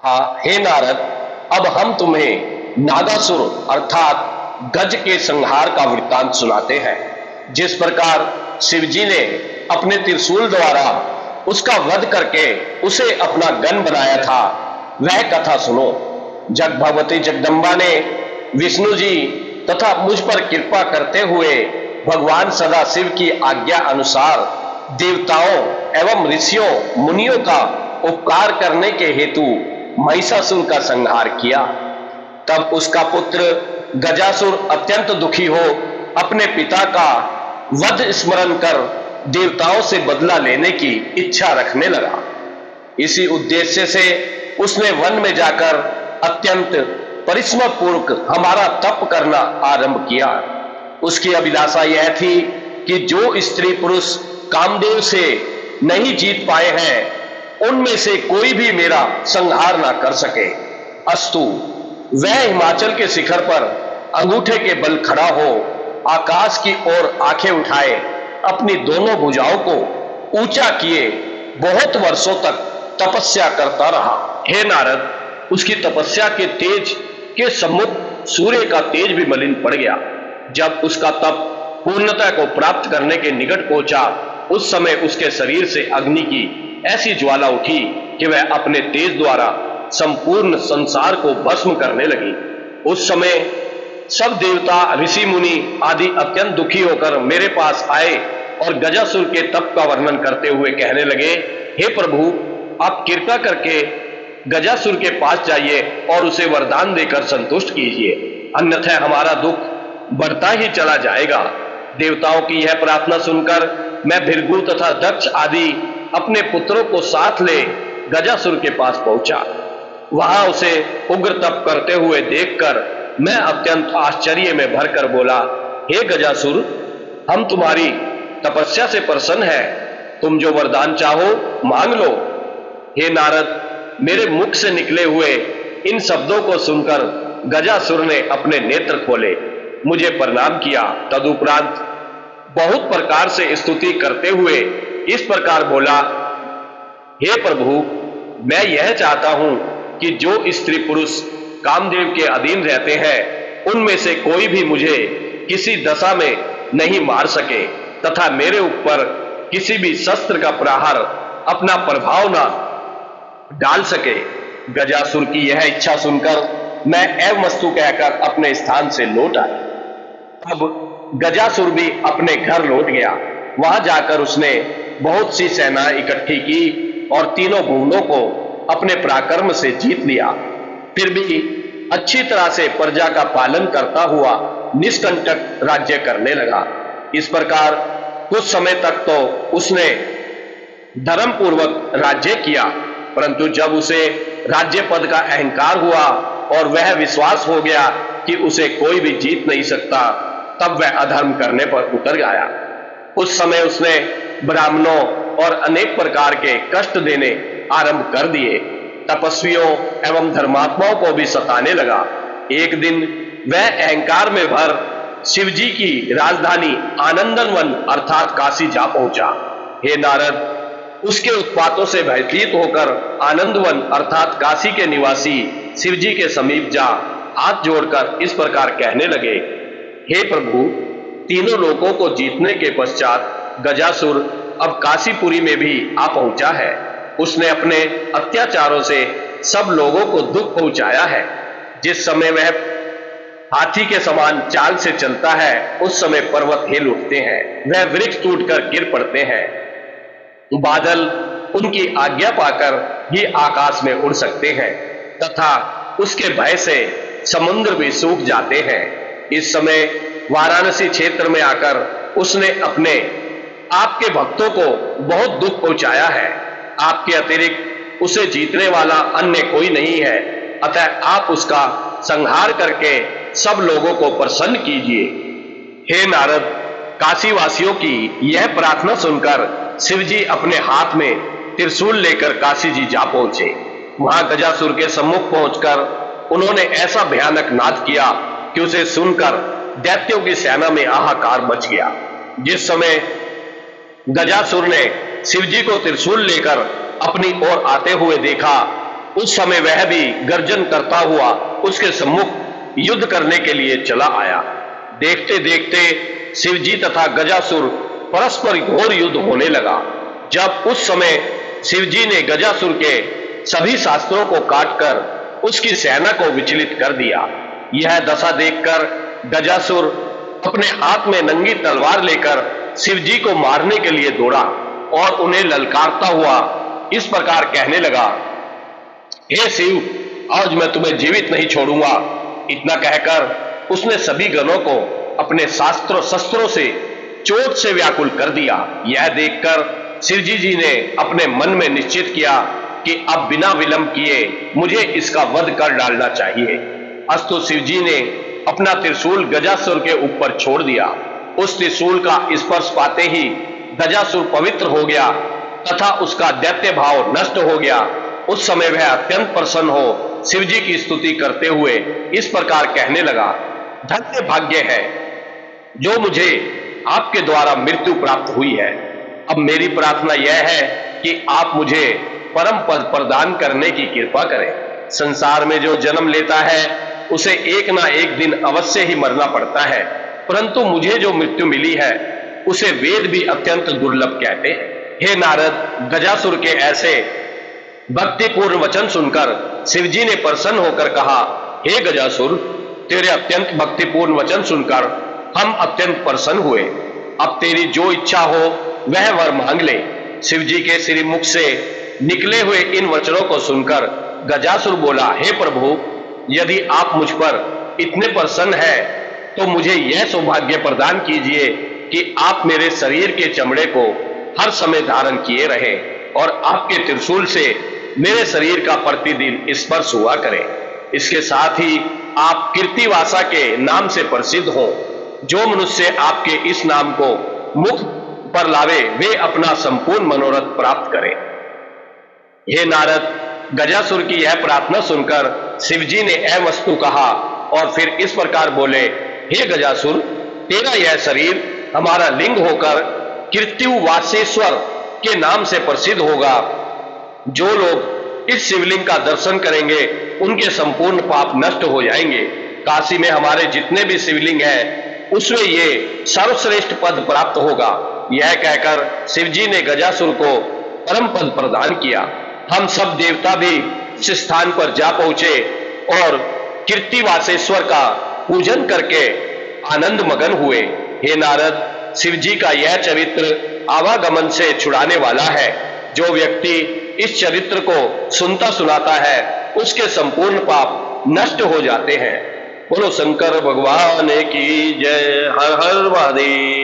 हाँ हे नारद, अब हम तुम्हें नागासुर अर्थात गज के संहार का वृत्तांत सुनाते हैं। जिस प्रकार शिवजी ने अपने त्रिशूल द्वारा उसका वध करके उसे अपना गण बनाया था, वह कथा सुनो। जग भगवती जगदम्बा ने विष्णु जी तथा मुझ पर कृपा करते हुए भगवान सदाशिव की आज्ञा अनुसार देवताओं एवं ऋषियों मुनियों का उपकार करने के हेतु महिषासुर का संहार किया। तब उसका पुत्र गजासुर अत्यंत दुखी हो अपने पिता का वध स्मरण कर देवताओं से बदला लेने की इच्छा रखने लगा। इसी उद्देश्य से उसने वन में जाकर अत्यंत परिश्रम पूर्वक हमारा तप करना आरंभ किया। उसकी अभिलाषा यह थी कि जो स्त्री पुरुष कामदेव से नहीं जीत पाए हैं उनमें से कोई भी मेरा संहार ना कर सके। अस्तु, वह हिमाचल के शिखर पर अंगूठे के बल खड़ा हो आकाश की ओर आंखें उठाए अपनी दोनों भुजाओं को ऊंचा किए बहुत वर्षों तक तपस्या करता रहा। हे नारद, उसकी तपस्या के तेज के सम्मुख सूर्य का तेज भी मलिन पड़ गया। जब उसका तप पूर्णता को प्राप्त करने के निकट पहुंचा, उस समय उसके शरीर से अग्नि की ऐसी ज्वाला उठी कि वह अपने तेज द्वारा संपूर्ण संसार को भस्म करने लगी। उस समय सब देवता ऋषि मुनि आदि अत्यंत दुखी होकर मेरे पास आए और गजासुर के तप का वर्णन करते हुए कहने लगे, हे प्रभु, आप कृपा करके गजासुर के पास जाइए और उसे वरदान देकर संतुष्ट कीजिए, अन्यथा हमारा दुख बढ़ता ही चला जाएगा। देवताओं की यह प्रार्थना सुनकर मैं भृगु तथा दक्ष आदि अपने पुत्रों को साथ ले गजासुर के पास पहुंचा। वहां उसे उग्र तप करते हुए देखकर मैं अत्यंत आश्चर्य में भरकर बोला, हे गजासुर, हम तुम्हारी तपस्या से प्रसन्न हैं, तुम जो वरदान चाहो मांग लो। हे नारद, मेरे मुख से निकले हुए इन शब्दों को सुनकर गजासुर ने अपने नेत्र खोले, मुझे प्रणाम किया। तदुपरांत बहुत प्रकार से स्तुति करते हुए इस प्रकार बोला, हे प्रभु, मैं यह चाहता हूं कि जो स्त्री पुरुष कामदेव के अधीन रहते हैं उनमें से कोई भी मुझे किसी दशा में नहीं मार सके तथा मेरे ऊपर किसी भी शस्त्र का प्रहार अपना प्रभाव न डाल सके। गजासुर की यह इच्छा सुनकर मैं एवमस्तु कहकर अपने स्थान से लौट आया। अब गजासुर भी अपने घर लौट गया। वहां जाकर उसने बहुत सी सेनाएं इकट्ठी की और तीनों भुवनों को अपने पराक्रम से जीत लिया। फिर भी अच्छी तरह से प्रजा का पालन करता हुआ निष्कंटक राज्य करने लगा। इस प्रकार कुछ समय तक तो उसने धर्म पूर्वक राज्य किया, परंतु जब उसे राज्य पद का अहंकार हुआ और वह विश्वास हो गया कि उसे कोई भी जीत नहीं सकता, तब वह अधर्म करने पर उतर गया। उस समय उसने ब्राह्मणों और अनेक प्रकार के कष्ट देने आरंभ कर दिए। तपस्वियों एवं धर्मात्माओं को भी सताने लगा। एक दिन वह अहंकार में भर शिवजी की राजधानी आनंदवन अर्थात काशी जा पहुंचा। हे नारद, उसके उत्पातों से भयभीत होकर आनंदवन अर्थात काशी के निवासी शिवजी के समीप जा हाथ जोड़कर इस प्रकार कहने लगे, हे प्रभु, तीनों लोगों को जीतने के पश्चात गजासुर अब काशीपुरी में भी आ पहुंचा है। उसने अपने अत्याचारों से सब लोगों को दुख पहुंचाया है। जिस समय वह हाथी के समान चाल से चलता है उस समय पर्वत हिल उठते हैं, वह वृक्ष टूटकर गिर पड़ते हैं, बादल उनकी आज्ञा पाकर ही आकाश में उड़ सकते हैं तथा उसके भय से समुद्र भी सूख जाते हैं। इस समय वाराणसी क्षेत्र में आकर उसने अपने आपके भक्तों को बहुत दुख पहुंचाया है। आपके अतिरिक्त उसे जीतने वाला अन्य कोई नहीं है, अतः आप उसका संहार करके सब लोगों को प्रसन्न कीजिए। हे नारद, काशीवासियों की यह प्रार्थना सुनकर शिवजी अपने हाथ में त्रिशूल लेकर काशी जी जा पहुंचे। वहां गजासुर के सम्मुख पहुंचकर उन्होंने ऐसा भयानक नाद किया कि उसे सुनकर दैत्यों की सेना में हाहाकार मच गया। जिस समय गजासुर ने शिवजी को त्रिशूल लेकर अपनी ओर आते हुए देखा उस समय वह भी गर्जन करता हुआ उसके सम्मुख युद्ध करने के लिए चला आया। देखते देखते शिवजी तथा गजासुर परस्पर घोर युद्ध होने लगा। जब उस समय शिवजी ने गजासुर के सभी शास्त्रों को काटकर उसकी सेना को विचलित कर दिया। यह दशा देखकर गजासुर अपने हाथ में नंगी तलवार लेकर शिवजी को मारने के लिए दौड़ा और उन्हें ललकारता हुआ इस प्रकार कहने लगा, हे शिव, आज मैं तुम्हें जीवित नहीं छोड़ूंगा। इतना कहकर उसने सभी गणों को अपने शस्त्रों से चोट से व्याकुल कर दिया। यह देखकर शिवजी जी ने अपने मन में निश्चित किया कि अब बिना विलंब किए मुझे इसका वध कर डालना चाहिए। अस्तु शिवजी ने अपना त्रिशूल गजासुर के ऊपर छोड़ दिया। उस त्रिशूल का स्पर्श पाते ही गजासुर पवित्र हो गया तथा उसका दैत्य भाव नष्ट हो गया। उस समय वह अत्यंत प्रसन्न हो शिवजी की स्तुति करते हुए इस प्रकार कहने लगा, धन्य भाग्य है जो मुझे आपके द्वारा मृत्यु प्राप्त हुई है। अब मेरी प्रार्थना यह है कि आप मुझे परम पद प्रदान करने की कृपा करें। संसार में जो जन्म लेता है उसे एक ना एक दिन अवश्य ही मरना पड़ता है, परंतु मुझे जो मृत्यु मिली है उसे वेद भी अत्यंत दुर्लभ कहते हैं। हे नारद, गजासुर के ऐसे भक्तिपूर्ण वचन सुनकर शिवजी ने प्रसन्न होकर कहा, हे गजासुर, तेरे अत्यंत भक्तिपूर्ण वचन सुनकर हम अत्यंत प्रसन्न हुए। अब तेरी जो इच्छा हो वह वर मांग ले। शिवजी के श्रीमुख से निकले हुए इन वचनों को सुनकर गजासुर बोला, हे प्रभु, यदि आप मुझ पर इतने प्रसन्न हैं तो मुझे यह सौभाग्य प्रदान कीजिए कि आप मेरे शरीर के चमड़े को हर समय धारण किए रहे और आपके त्रिशूल से मेरे शरीर का प्रतिदिन स्पर्श हुआ करे। इसके साथ ही आप कीर्तिवासा के नाम से प्रसिद्ध हो। जो मनुष्य आपके इस नाम को मुख पर लावे वे अपना संपूर्ण मनोरथ प्राप्त करें। हे नारद, गजासुर की यह प्रार्थना सुनकर शिवजी ने अवस्तु कहा और फिर इस प्रकार बोले, हे गजासुर, तेरा यह शरीर हमारा लिंग होकर कीर्तिवासेश्वर के नाम से प्रसिद्ध होगा। जो लोग इस शिवलिंग का दर्शन करेंगे उनके संपूर्ण पाप नष्ट हो जाएंगे। काशी में हमारे जितने भी शिवलिंग हैं उसमें ये सर्वश्रेष्ठ पद प्राप्त होगा। यह कहकर शिवजी ने गजासुर को परम पद प्रदान किया। हम सब देवता भी इस स्थान पर जा पहुंचे और कीर्तिवासेश्वर का पूजन करके आनंद मगन हुए। हे नारद, शिवजी का यह चरित्र आवागमन से छुड़ाने वाला है। जो व्यक्ति इस चरित्र को सुनता सुनाता है उसके संपूर्ण पाप नष्ट हो जाते हैं। बोलो शंकर भगवान की जय। हर हर महादेव।